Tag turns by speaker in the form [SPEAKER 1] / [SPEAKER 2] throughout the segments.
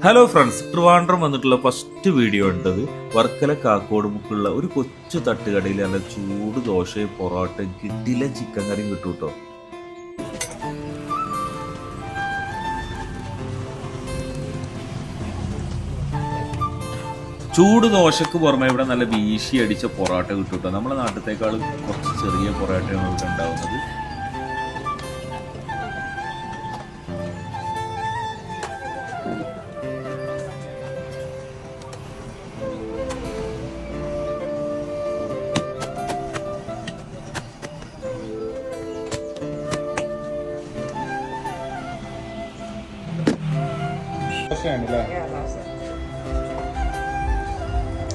[SPEAKER 1] Hello friends, Trivandrum വന്നിട്ടുള്ള first video ഉണ്ടത് വർക്കല കാക്കോടുമുക്കുള്ള ഒരു കൊച്ചു തട്ടുകടയിൽ നല്ല ചൂട് ദോശയും പൊറോട്ടയും കിട്ടില്ല ചിക്കൻ കറിയും കിട്ടും കേട്ടോ. ചൂട് ദോശക്ക് പുറമെ ഇവിടെ നല്ല വീശി അടിച്ച പൊറോട്ട കിട്ടും കേട്ടോ. നമ്മുടെ നാട്ടിലത്തേക്കാളും കുറച്ച് ചെറിയ പൊറോട്ടയാണ് ഇവിടെ ഉണ്ടാവുന്നത്.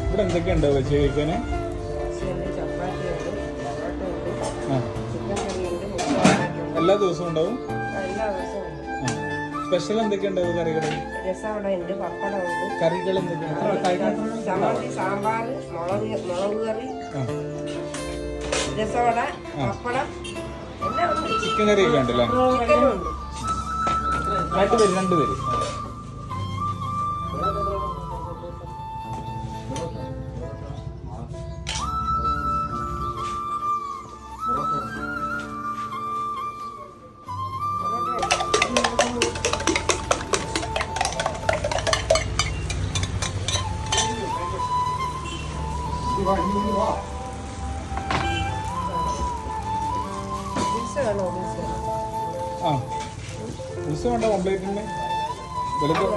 [SPEAKER 2] ഇവിടെ എന്തൊക്കെയുണ്ട് വെച്ച് കഴിക്കാന്? എല്ലാ ദിവസവും ഉണ്ടാവും. സ്പെഷ്യൽ എന്തൊക്കെയുണ്ട് കറികൾ? കറികൾ എന്തൊക്കെയാണ്?
[SPEAKER 3] സാമ്പാർ, മുളക് കറി, രസവട, പപ്പടം,
[SPEAKER 2] ചിക്കൻ കറിയൊക്കെ ഉണ്ടല്ലേ? രണ്ടുപേര് വേണ്ട ഓംപ്ലേറ്റിന്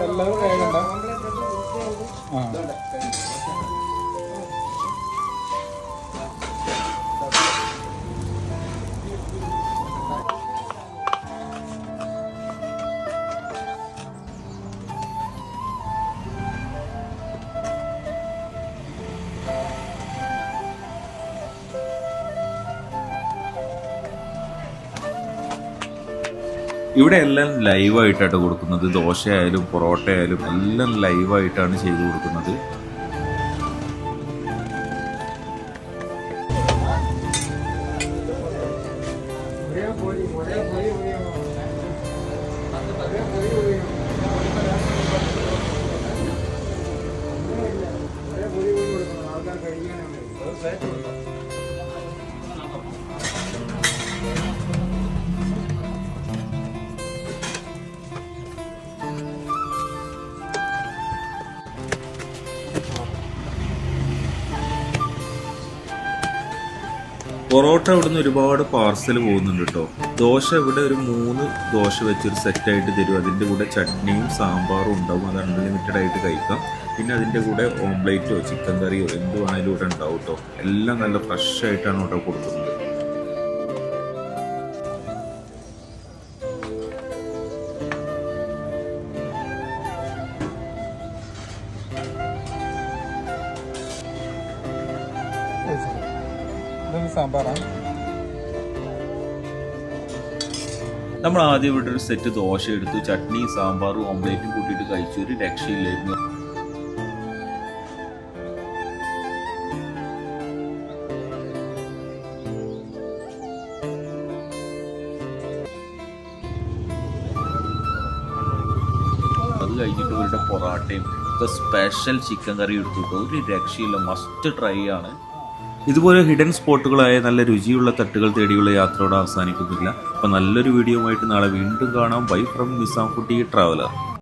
[SPEAKER 2] എല്ലാവരും വേഗണ്ട.
[SPEAKER 1] ഇവിടെ എല്ലാം ലൈവായിട്ടാണ് കൊടുക്കുന്നത്. ദോശയായാലും പൊറോട്ട ആയാലും എല്ലാം ലൈവായിട്ടാണ് ചെയ്തു കൊടുക്കുന്നത്. പൊറോട്ട ഇവിടുന്ന് ഒരുപാട് പാർസൽ പോകുന്നുണ്ട് കേട്ടോ. ദോശ ഇവിടെ ഒരു 3 ദോശ വെച്ചൊരു സെറ്റായിട്ട് തരും. അതിൻ്റെ കൂടെ ചട്നിയും സാമ്പാറും ഉണ്ടാവും. അത് അൺലിമിറ്റഡ് ആയിട്ട് കഴിക്കാം. പിന്നെ അതിൻ്റെ കൂടെ ഓംപ്ലേറ്റോ ചിക്കൻ കറിയോ എന്ത് വേണേലും ഇവിടെ ഉണ്ടാവും കേട്ടോ. എല്ലാം നല്ല ഫ്രഷ് ആയിട്ടാണ് ഇവിടെ കൊടുക്കുന്നത്.
[SPEAKER 2] സാമ്പാറാണ്.
[SPEAKER 1] നമ്മൾ ആദ്യം ഇവിടെ ഒരു സെറ്റ് ദോശ എടുത്തു. ചട്നി സാമ്പാറും ഓംപ്ലേറ്റും കൂട്ടിയിട്ട് കഴിച്ചു. ഒരു രക്ഷയില്ലായിരുന്നു. അത് കഴിഞ്ഞിട്ട് ഇവരുടെ പൊറാട്ടയും സ്പെഷ്യൽ ചിക്കൻ കറി എടുത്തിട്ട് ഒരു രക്ഷയില്ല. മസ്റ്റ് ട്രൈ ആണ്. ഇതുപോലെ ഹിഡൻ സ്പോട്ടുകളായ നല്ല രുചിയുള്ള തട്ടുകൾ തേടിയുള്ള യാത്രയോടെ അവസാനിക്കുന്നില്ല. അപ്പോൾ നല്ലൊരു വീഡിയോ ആയിട്ട് നാളെ വീണ്ടും കാണാം. Bye from Nizam foodie traveller.